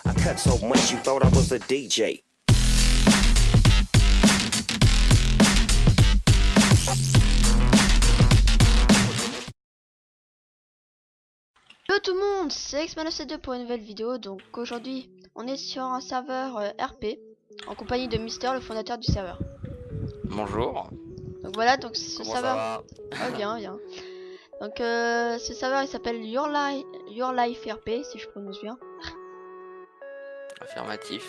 I cut so much you thought I was a DJ. Hello tout le monde, c'est X-2 pour une nouvelle vidéo. Donc aujourd'hui on est sur un serveur RP en compagnie de Mister, le fondateur du serveur. Bonjour. Donc voilà, donc ce Comment serveur... ça va? bien. Donc ce serveur il s'appelle Your Life RP si je prononce bien. Affirmatif.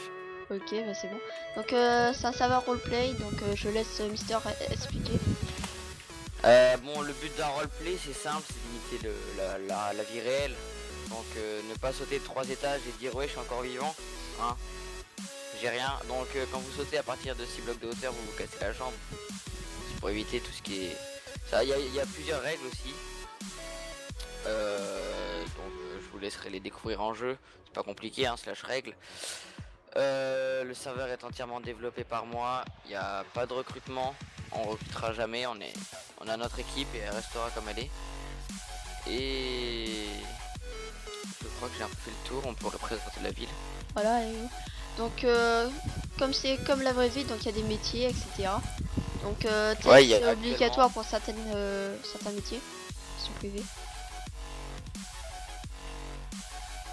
Ok, bah c'est bon. Donc c'est un serveur roleplay, donc je laisse Mister expliquer. Bon, le but d'un roleplay, c'est simple, c'est d'imiter la vie réelle. Donc ne pas sauter de 3 étages et dire ouais, je suis encore vivant. Hein, j'ai rien. Donc quand vous sautez à partir de 6 blocs de hauteur, vous vous cassez la jambe. C'est pour éviter tout ce qui est... Ça, il y a plusieurs règles aussi. Je vous laisserai les découvrir en jeu. C'est pas compliqué, hein, slash règles. Le serveur est entièrement développé par moi. Il n'y a pas de recrutement. On recrutera jamais. On a notre équipe et elle restera comme elle est. Et je crois que j'ai un peu fait le tour. On peut représenter la ville. Voilà, et donc comme c'est comme la vraie vie, donc il y a des métiers, etc. Donc Ouais, c'est obligatoire pour certains métiers qui sont privés.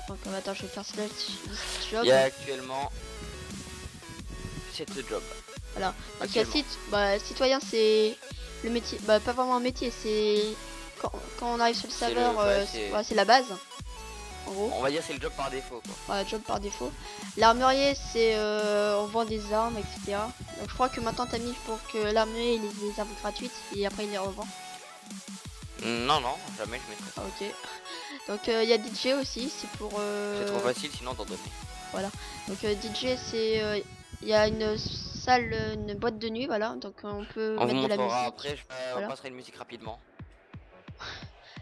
Donc attends, je vais faire slash job. Il y a actuellement 7 jobs. Voilà. Donc il y a citoyen, c'est le métier, bah pas vraiment un métier, c'est quand on arrive sur le serveur, c'est la base. En gros. On va dire c'est le job par défaut quoi. Voilà, job par défaut. L'armurier, c'est on vend des armes, etc. Donc je crois que maintenant t'as mis pour que l'armurier il ait des armes gratuites et après il les revend. Non, jamais je mettrai ça. Ok. Donc il y a DJ aussi, c'est pour... C'est trop facile sinon d'en donner. Voilà. Donc DJ, c'est... Il y a une salle, une boîte de nuit, voilà. Donc on peut On vous mettre de la musique. montrera après, voilà. on passera une musique rapidement.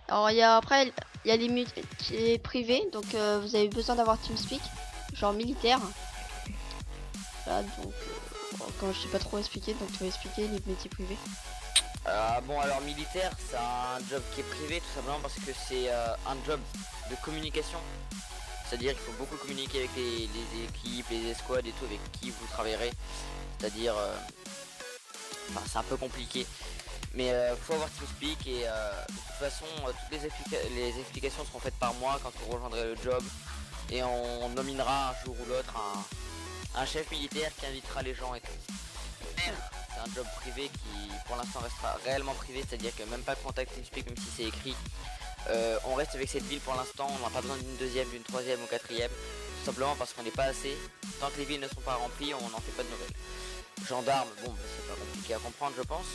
Alors après, il y a les métiers privés. Donc vous avez besoin d'avoir TeamSpeak, genre militaire. Voilà, donc quand je sais pas trop expliquer, donc tu vas expliquer les métiers privés. Bon alors militaire c'est un job qui est privé tout simplement parce que c'est un job de communication. C'est-à-dire qu'il faut beaucoup communiquer avec les équipes, les escouades et tout avec qui vous travaillerez. C'est-à-dire c'est un peu compliqué. Mais faut avoir TeamSpeak et de toute façon toutes les explications seront faites par moi quand vous rejoindrez le job. Et on nominera un jour ou l'autre un chef militaire qui invitera les gens et tout. C'est un job privé qui pour l'instant restera réellement privé, c'est-à-dire que même pas contact TeamSpeak même si c'est écrit. On reste avec cette ville pour l'instant, on n'a pas besoin d'une deuxième, d'une troisième ou quatrième. Tout simplement parce qu'on n'est pas assez. Tant que les villes ne sont pas remplies, on n'en fait pas de nouvelles. Gendarme, bon c'est pas compliqué à comprendre je pense.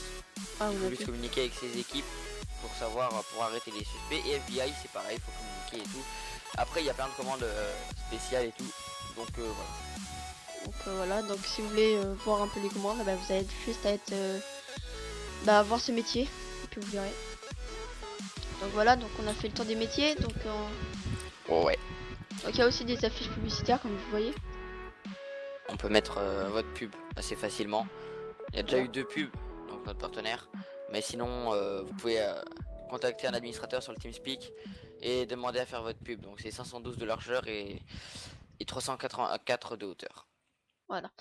Ah, Il faut juste communiquer avec ses équipes pour savoir, pour arrêter les suspects. Et FBI c'est pareil, il faut communiquer et tout. Après il y a plein de commandes spéciales et tout. Donc voilà. Donc voilà, donc si vous voulez voir un peu les commandes, bah, vous avez juste à être voir ce métier et puis vous verrez. Donc voilà, donc on a fait le tour des métiers. Donc ouais. donc il y a aussi des affiches publicitaires comme vous voyez. On peut mettre votre pub assez facilement. Il y a déjà eu 2 pubs, donc notre partenaire. Mais sinon vous pouvez contacter un administrateur sur le TeamSpeak et demander à faire votre pub. Donc c'est 512 de largeur et 384 de hauteur. Voilà,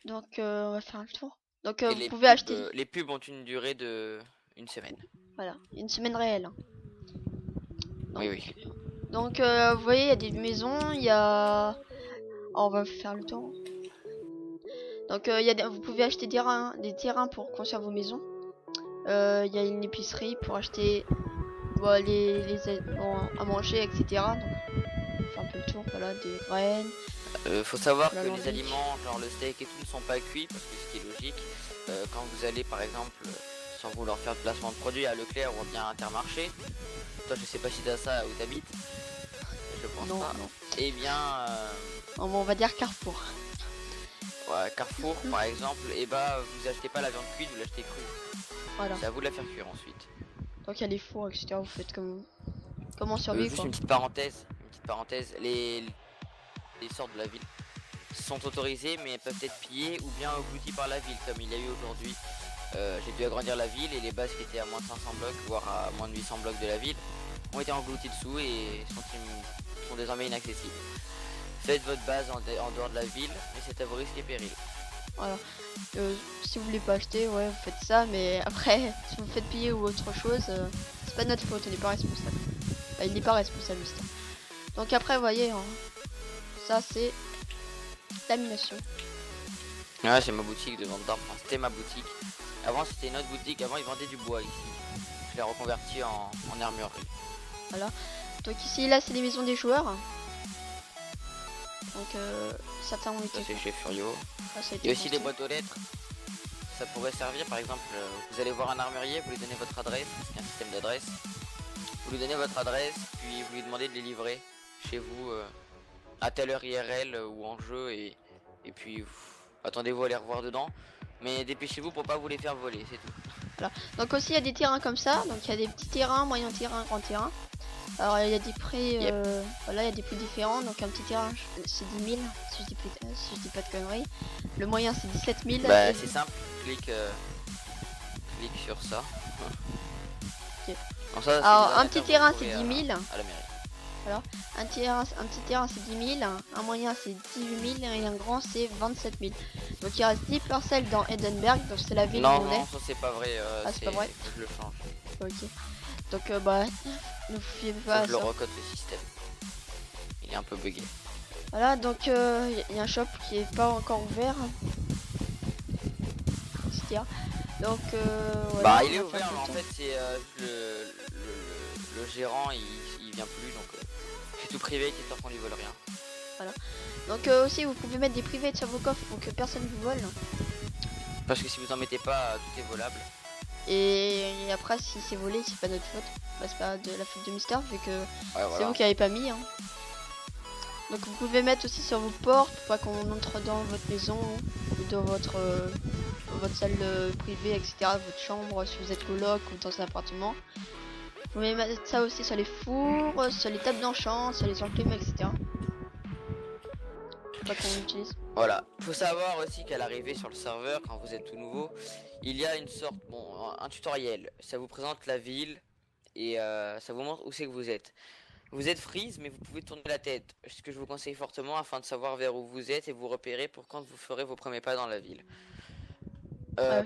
donc on va faire le tour. Donc Et vous pouvez acheter. Les pubs ont une durée de 1 semaine. Voilà, une semaine réelle. Donc, oui. Donc vous voyez, il y a des maisons, il y a... on va faire le tour. Donc vous pouvez acheter des terrains pour construire vos maisons. Il y a une épicerie pour acheter à manger, etc. Donc on fait un peu le tour, voilà, des graines. Faut savoir que les aliments, genre le steak et tout, ne sont pas cuits parce que ce qui est logique, quand vous allez par exemple, sans vouloir faire de placement de produits à Leclerc ou bien à Intermarché, toi je sais pas si t'as ça où t'habites, je pense non, pas. non. Et bien, on va dire Carrefour. Ouais, Carrefour par exemple, et bah vous achetez pas la viande cuite, vous l'achetez crue. Voilà. C'est à vous de la faire cuire ensuite. Donc il y a les fours, etc. Vous faites comme on survit Juste quoi. une petite parenthèse, les sortes de la ville sont autorisées mais peuvent être pillées ou bien englouties par la ville comme il y a eu aujourd'hui. J'ai dû agrandir la ville et les bases qui étaient à moins de 500 blocs voire à moins de 800 blocs de la ville ont été englouties dessous et sont désormais inaccessibles. Faites votre base en dehors de la ville, mais c'est à vos risques et périls. Voilà. Si vous voulez pas acheter, ouais, vous faites ça, mais après, si vous faites piller ou autre chose, c'est pas notre faute, on n'est pas responsable. Enfin, il n'est pas responsable, Mister. Donc après, vous voyez, hein, ça c'est lamination. Ouais, c'est ma boutique de vente d'armes. Enfin, c'était ma boutique. Avant, c'était une autre boutique. Avant, ils vendaient du bois ici. Je l'ai reconverti en armurerie. Donc ici, là, c'est les maisons des joueurs. Donc certains ont Ça, été... c'est chez Furio. Ah, ça a Il été y a aussi des construit. boîtes aux lettres. Ça pourrait servir, par exemple, vous allez voir un armurier, vous lui donnez votre adresse, parce qu'il y a un système d'adresse. Vous lui donnez votre adresse, puis vous lui demandez de les livrer chez vous à telle heure IRL ou en jeu, et puis attendez-vous à les revoir dedans. Mais dépêchez-vous pour pas vous les faire voler, c'est tout. Donc aussi, il y a des terrains comme ça. Donc il y a des petits terrains, moyens terrains, grands terrains. Alors il y a des prix, voilà, il y a des prix différents. Donc un petit terrain, c'est 10 000, si je dis pas de conneries. Le moyen, c'est 17 000. Bah et- c'est simple, clique sur ça. Ok. Donc ça, Alors c'est un des petit amateurs, terrain, vous c'est trouvez 10 000. à la mairie. Un petit terrain, c'est 10 000. Un moyen, c'est 18 000. Et un grand, c'est 27 000. Donc il reste 10 parcelles dans Edenberg. Donc c'est la ville où Non, on est. non, ça c'est pas vrai. Ah, c'est pas vrai. Faut que je le change. Ok. Donc bah, ne vous fiez Faut pas que à je le ça. recode ce système. Il est un peu bugué. Voilà, donc il y a un shop qui est pas encore ouvert. C'est-à-dire. Donc voilà, Bah on il est va ouvert, faire mais en le tour. fait c'est le gérant, il vient plus, donc c'est tout privé, qui est qu'on lui vole rien. Donc aussi, vous pouvez mettre des privés sur vos coffres pour que personne vous vole. Parce que si vous en mettez pas, tout est volable. Et après, si c'est volé, c'est pas notre faute. Bah, c'est pas de la faute de Mister, vu que Ouais, c'est voilà. vous qui avez pas mis. Hein. Donc vous pouvez mettre aussi sur vos portes pour pas qu'on entre dans votre maison ou dans votre salle privée, etc. Votre chambre, si vous êtes coloc ou dans un appartement. Vous pouvez mettre ça aussi sur les fours, sur les tables d'enchant, sur les enclumes, etc. Pas qu'on utilise. Voilà. Faut savoir aussi qu'à l'arrivée sur le serveur, quand vous êtes tout nouveau, il y a une sorte, un tutoriel. Ça vous présente la ville et ça vous montre où c'est que vous êtes. Vous êtes freeze, mais vous pouvez tourner la tête. Ce que je vous conseille fortement afin de savoir vers où vous êtes et vous repérer pour quand vous ferez vos premiers pas dans la ville. Ouais.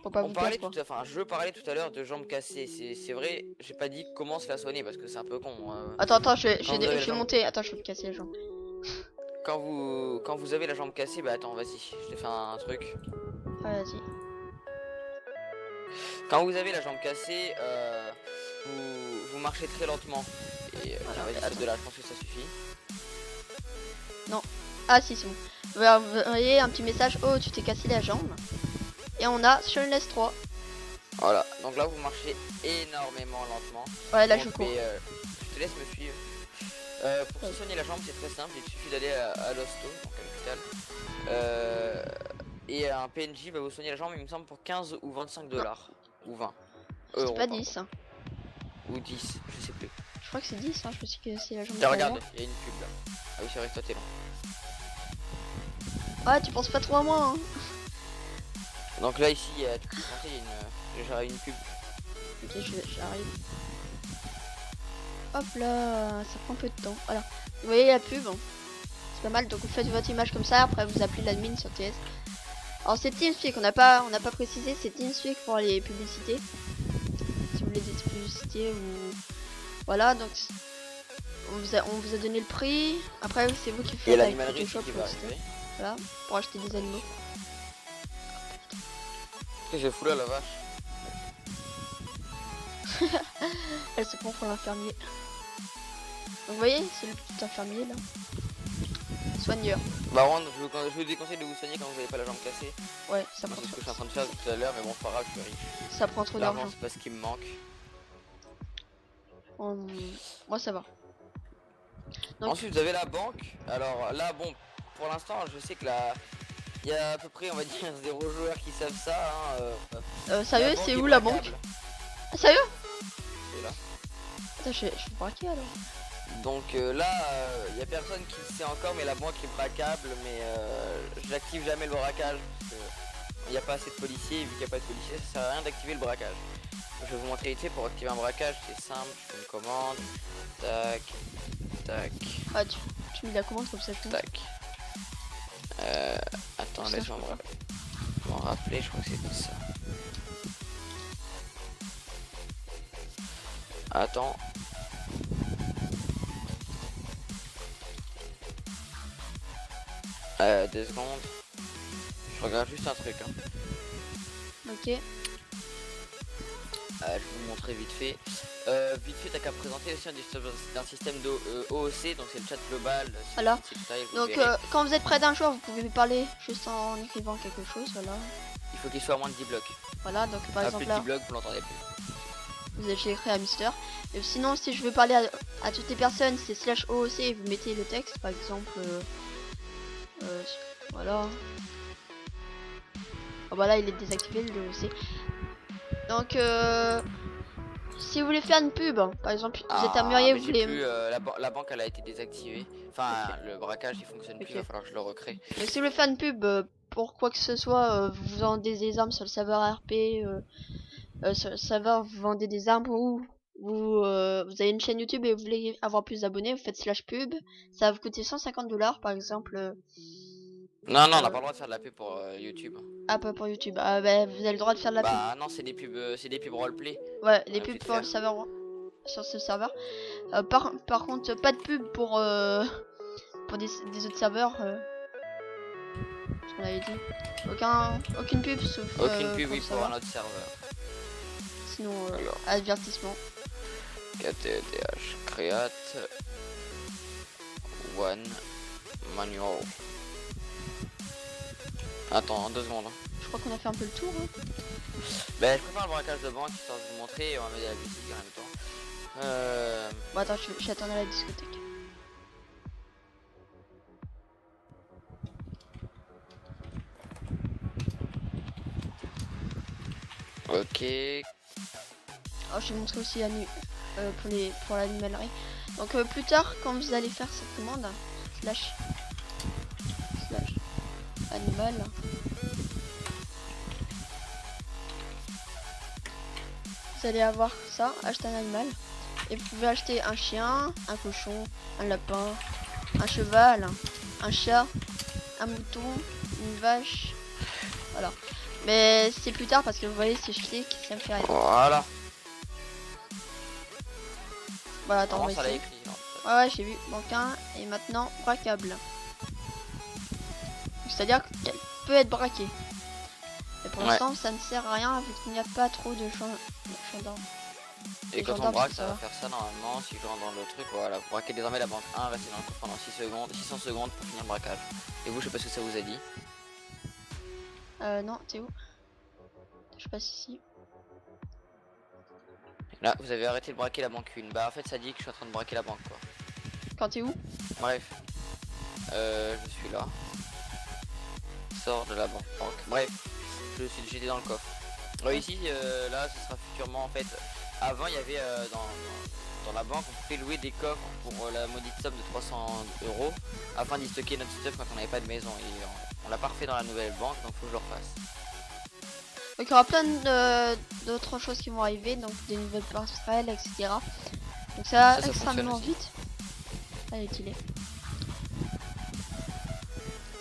Pour pas On vous parlait perdre, tout, enfin, je parlais tout à l'heure de jambes cassées. C'est vrai, j'ai pas dit comment se la soigner parce que c'est un peu con. Attends, je Quand vous avez la vais jambe- monter. Attends, je vais me casser les jambes. Quand vous avez la jambe cassée, bah attends, vas-y, je te fais un truc. Ah, vas-y. Quand vous avez la jambe cassée, vous marchez très lentement. Et Voilà, vas-y, attends. saute de là, je pense que ça suffit. Ah, si, c'est bon. Vous voyez un petit message. Oh, tu t'es cassé la jambe. Et on a Shunless 3. Voilà, donc là vous marchez énormément lentement. Ouais, là, Donc, je cours. mais, je te laisse me suivre. Pour se soigner la jambe, c'est très simple, il suffit d'aller à l'hosto, donc à l'hôpital. Et un PNJ va vous soigner la jambe, il me semble, pour 15 ou 25 dollars. Ou 20 C'est euros. pas pardon. 10. Hein. Ou 10, je sais plus. Je crois que c'est 10. Hein. Je me suis cassé la jambe. Tiens, tout à regarde, l'heure. il y a une pub là. Ah oui, c'est vrai, toi t'es long. Ah, tu penses pas trop à moi. Hein. Donc là, ici, tu peux monter, il y a une pub. Ok, j'arrive. Hop là, ça prend un peu de temps. Voilà. Vous voyez la pub. Hein. C'est pas mal. Donc vous faites votre image comme ça. Après vous appelez l'admin sur TS. Alors c'est TeamSpeak. On n'a pas précisé. C'est TeamSpeak pour les publicités. Si vous voulez des publicités ou voilà. Donc on vous a donné le prix. Après c'est vous qui Et faites avec l'animalerie Photoshop qui pour va le site. arriver. Voilà, pour acheter des animaux. Qu'est-ce que je fous là, la vache? Elle se prend pour l'infirmier. Donc vous voyez, c'est le petit infirmier là. Soigneur. Bah, je vous déconseille de vous soigner quand vous n'avez pas la jambe cassée. Ouais, ça Moi, prend, c'est ce que je suis en train de faire tout à l'heure, mais bon, c'est pas grave, je suis riche. ça prend trop L'argent, d'argent. c'est pas ce qui me manque. Moi ça va. Donc- Ensuite, vous avez la banque. Alors là, bon, pour l'instant, je sais que là, il y a à peu près, on va dire, 0 joueurs qui savent ça. Hein, Sérieux, banque c'est est où la braquable. banque? Ah, sérieux? C'est là. Attends, je vais braquer alors. Donc là, il y a personne qui le sait encore, mais la banque est braquable. Mais je n'active jamais le braquage parce que il n'y a pas assez de policiers. Et vu qu'il n'y a pas de policiers, ça sert à rien d'activer le braquage. Je vais vous montrer vite fait pour activer un braquage, c'est simple. Je fais une commande. Tac, tac. Ah, tu Tu mets la commande comme ça je peux. Tac. Attends, Ça, laisse-moi m'en rappeler, je crois que c'était ça. Attends. Deux secondes. Je regarde juste un truc. Hein. Ok. Je vais vous montrer vite fait. Vite fait, t'as qu'à présenter aussi d'un système d'OOC, donc c'est le chat global. Alors, vous donc verrez. quand vous êtes près d'un joueur, vous pouvez lui parler juste en écrivant quelque chose, voilà. Il faut qu'il soit à moins de 10 blocs. Voilà, donc par À exemple plus de 10 là, blocs, vous l'entendez plus. vous avez écrit à Mister. Et sinon, si je veux parler à toutes les personnes, c'est /OOC et vous mettez le texte, par exemple. Voilà. Oh, bah là, il est désactivé le OOC. Donc, si vous voulez faire une pub, par exemple, vous êtes un mûrier, mais vous j'ai voulez. plus, la banque elle a été désactivée. Enfin, le braquage il fonctionne plus, il va falloir que je le recrée. Donc, si vous voulez faire une pub pour quoi que ce soit, vous vendez des armes sur le serveur RP, sur le serveur, vous vendez des armes ou vous avez une chaîne YouTube et vous voulez avoir plus d'abonnés, vous faites /pub. Ça va vous coûter 150 $ par exemple. Non, non, on n'a pas le droit de faire de la pub pour YouTube. Ah, pas pour YouTube. Ah, bah, vous avez le droit de faire de la pub. Bah, non, c'est des pubs roleplay. Ouais, les On est pubs obligé de pour le faire. serveur, sur ce serveur. Par contre, pas de pub pour des autres serveurs. Ce qu'on avait dit. Aucune pub sauf Aucune pub, pour oui, le pour serveur. un autre serveur. Sinon, Alors. avertissement. KTDH create one manual. Attends, 2 secondes. Je crois qu'on a fait un peu le tour. Hein. Ben, je préfère le braquage de banque histoire de vous montrer et on va mettre de la musique en même temps. Bon, attends, j'attends à la discothèque. Ok. Alors, je vais montrer aussi pour l'animalerie. Donc, plus tard, quand vous allez faire cette commande, slash animal. Vous allez avoir ça, acheter un animal. Et vous pouvez acheter un chien, un cochon, un lapin, un cheval, un chat, un mouton, une vache. Voilà. Mais c'est plus tard parce que vous voyez, si je clique, ça me fait rien. Voilà. Voilà, attends, on va Comment ça l'a essayer. écrit non. Ouais, j'ai vu. Donc un, et maintenant braquable. C'est-à-dire qu'elle peut être braquée. Mais pour Ouais. l'instant, ça ne sert à rien vu qu'il n'y a pas trop de champs d'armes. Et Les quand on gendarmes, braque, c'est ça va ça. faire ça normalement. Si je rentre dans le truc, voilà. Vous braquez désormais la banque 1, restez dans le coffre pendant 600 secondes pour finir le braquage. Et vous, je sais pas ce que ça vous a dit. Non, t'es où? Je passe ici. Là, vous avez arrêté de braquer la banque 1. Bah, en fait, ça dit que je suis en train de braquer la banque, quoi. Quand t'es où? Bref. Je suis là. Sors de la banque. Bref. J'étais dans le coffre. Ici, là, ce sera futurement, en fait. Avant, il y avait dans la banque, on pouvait louer des coffres pour la maudite somme de 300 € afin d'y stocker notre stuff quand on n'avait pas de maison. Et on l'a pas refait dans la nouvelle banque, donc faut que je le refasse. Donc il y aura plein d'autres choses qui vont arriver, donc des nouvelles passerelles, etc. Donc ça va Ça extrêmement fonctionne vite. Allez, il est.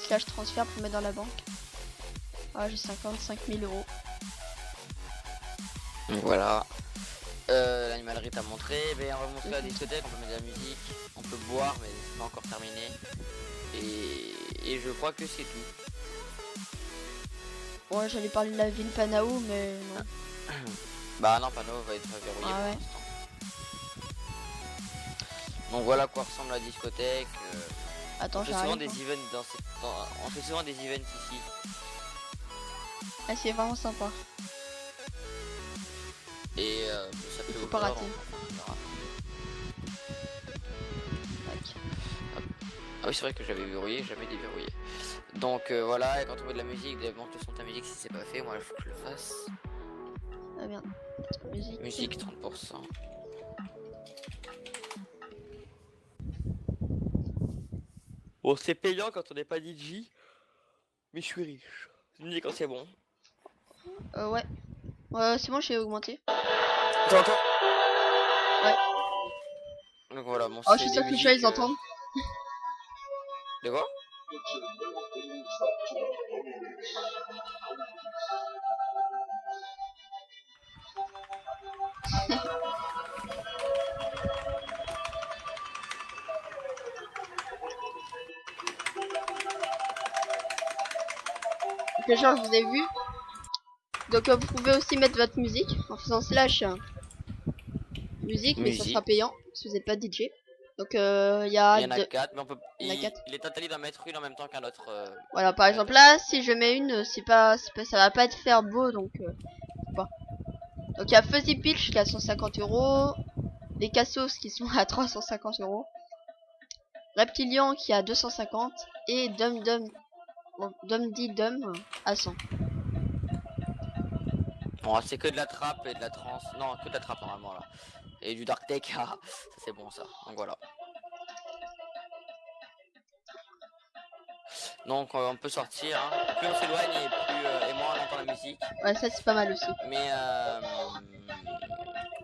Slash transfert pour mettre dans la banque. Ah, j'ai 55 000 €. Donc voilà. L'animalerie t'a montré. Ben, on va montrer la discothèque, on peut mettre de la musique, on peut boire, mais c'est pas encore terminé. Et je crois que c'est tout. Ouais, j'allais parler de la ville Panao, mais non. Bah non, Pano va être verrouillé Ah pour ouais. l'instant. Donc voilà à quoi ressemble la discothèque. Attends, On fait souvent j'arrive. des events on fait souvent des events ici. Ah, c'est vraiment sympa. Et ça peut faut vous pas plaire, rater. on verra. Tac. Ah oui, c'est vrai que j'avais verrouillé, jamais déverrouillé. Donc voilà, et quand on met de la musique, monte le son de ta musique si c'est pas fait, moi il faut que je le fasse. Ah merde. Musique. Musique 30%. Bon, c'est payant quand on n'est pas DJ, mais je suis riche. Tu me dis quand c'est bon. Ouais. Ouais, c'est bon, j'ai augmenté. T'entends? Ouais. Donc voilà, bon, Oh, je c'est suis des sûr que les musiques, chats ils entendent. C'est quoi? Donc genre je vous ai vu. Donc vous pouvez aussi mettre votre musique en faisant slash musique, mais ça Musique. sera payant si vous n'êtes pas DJ. Donc il y Il y a en a deux. 4, mais on peut. Il y en a quatre. Il est interdit d'en mettre une en même temps qu'un autre. Voilà, par exemple là, si je mets une, ça va pas être faire beau, donc pas. Donc il y a Fuzzy Pitch qui a 150 euros, les Cassos qui sont à 350 euros, Reptilian qui a 250 et Dum à 100. Bon, c'est que de la trappe et de la trance. Non, que de la trappe normalement là. Et du dark tech, ah, ça c'est bon ça. Donc voilà. Donc on peut sortir. Hein. Plus on s'éloigne et moins on entend la musique. Ouais, ça c'est pas mal aussi. Mais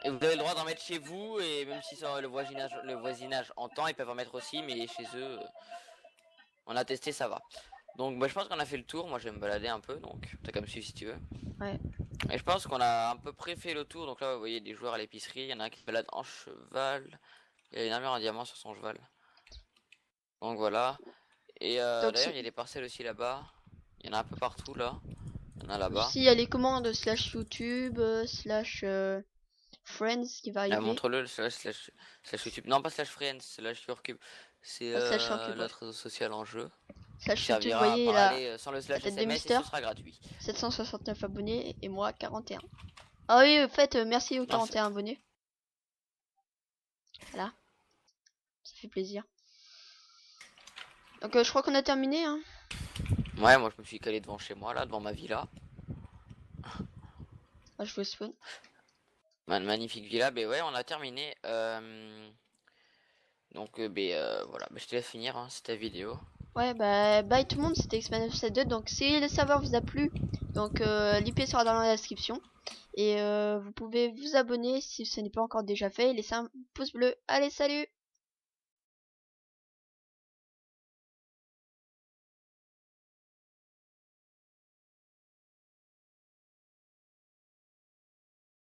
et vous avez le droit d'en mettre chez vous et même si ça, le voisinage entend, ils peuvent en mettre aussi, mais chez eux, on a testé, ça va. Donc bah, je pense qu'on a fait le tour. Moi je vais me balader un peu, donc t'as qu'à me suivre si tu veux. Ouais. Et je pense qu'on a à peu près fait le tour. Donc là vous voyez des joueurs à l'épicerie. Il y en a un qui se balade en cheval. Il a une armure en diamant sur son cheval. Donc voilà. Et d'ailleurs il y a des parcelles aussi là-bas. Il y en a un peu partout là. Il y en a là-bas. Ici il y a les commandes slash YouTube, slash Friends qui va arriver. Montre-le le slash YouTube. Non pas slash Friends, slash YourCube. C'est slash YourCube, notre réseau social en jeu. Slash Qui YouTube, vous servira voyez à là, parler sans le slash tête de SMS et Mister. ce sera gratuit. 769 abonnés et moi 41. Ah oui, en fait, merci aux 41 abonnés. Voilà. Ça fait plaisir. Donc je crois qu'on a terminé. Hein. Ouais, moi je me suis calé devant chez moi là, devant ma villa. Ah, je vous spawn. Magnifique villa, ben ouais, on a terminé. Donc voilà, je te laisse finir hein, cette vidéo. Ouais, bah bye tout le monde, c'était X-Man972. Donc si le serveur vous a plu, donc l'IP sera dans la description. Et vous pouvez vous abonner si ce n'est pas encore déjà fait et laisser un pouce bleu. Allez, salut!